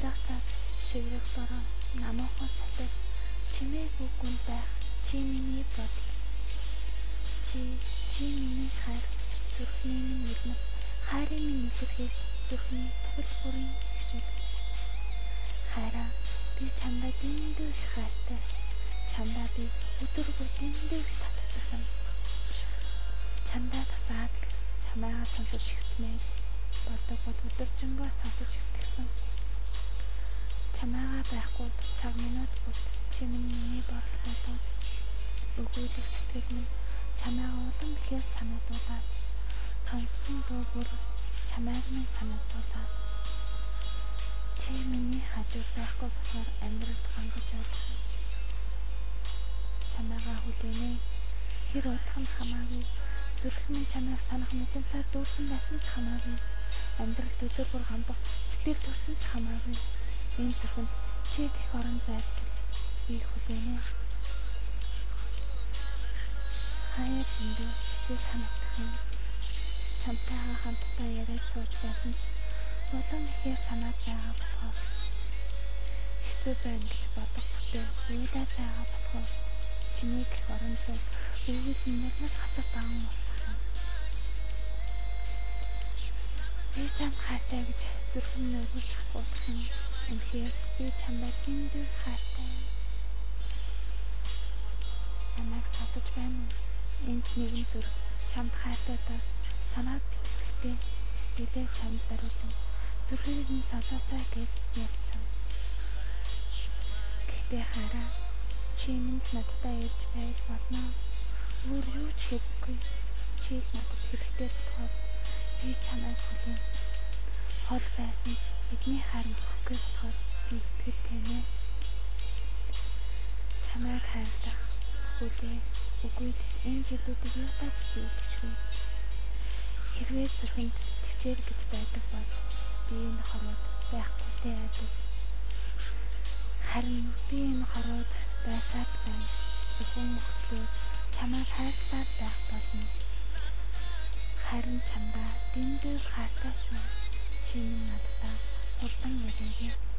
Баялах цаас шиврэх бороо намуухан салхи чимээгүй гүн байх чи миний бодол чи миний хайр зүрхний минь нулимс хайрын минь илэрхийлж зүрхний цахил бүрийн шиг хайраа би чамдаа дэндүү их хайртай чамдаа би өдөр бүр дэндүү их татдаг чамдаа тасаад чамайгаа сонсож ихтмээ болдог бол өдөржингөө сонсож ихтгсэн чамайгаа байхгүй цаг минут бүр чи миний бодол болоод өгүүлэх сэтгэл минь чамайгаа улам ихээр санагдуулаад сонссон дуу бүр чамайг минь санагдуулаад чи миний хажууд байхгүй болохоор амьдралд гангаж ойлгох чамайгаа хүлээнэ хэр удах нь хамаагүй зүрх минь чамайг санах мэдрэмжээр дүүрсэн байсан ч хамаагүй амьдралд өдөр бүр гамбах сэтгэл төрсөн ч хамаагүй энэ зүрхэнд чи гэх орон зайлтал би хүлээнэ хаяа дэндүү хэцүү санагдах юм чамтайгаа хамтдаа яриад сууж байсан ч улам ихээр санаад байгаа болохоор хэцүү байна гэж бодох бүтээн уйлаад байгаа болохоор чиний гэх орон зай үйл нэрнээс хацар даан болсон би чамд хайртай гэж зүрхэм нь өгүүлж хахуулах юм үнэхээр би чамдаа дэндүү хайртай намайг сонсож байна уу энд нэгэн зүрх чамд хайртай та санаад битгэрхтэй сэтгэлээ чамд заруулсан зүрхийг нь сонсоосаа гэж ярьсан гэхдээ хараа чи минь надтай ирж байж болно өөр юу ч хэрэггүй чи надад хэрэгтэй болохоор би чамайг хүлээн хол байсан ч бидний харин өгөхгүй болохоор би итгэлтэй нэ чамайг хайрлах хүлээ үгүй л энэ жилүүдийг юу тач зүйлчихгүй хэрвээ зүрхэнд төвчээр гэж байдаг бол би энэ хороод байхгүй айдаг харин би энэ хороод байсаар байна зөвхөн өглөө чамайг хайрласаар байх болно харин чамдаа дэндүү хайртай шүү чи минь надтай хурдан яриагүй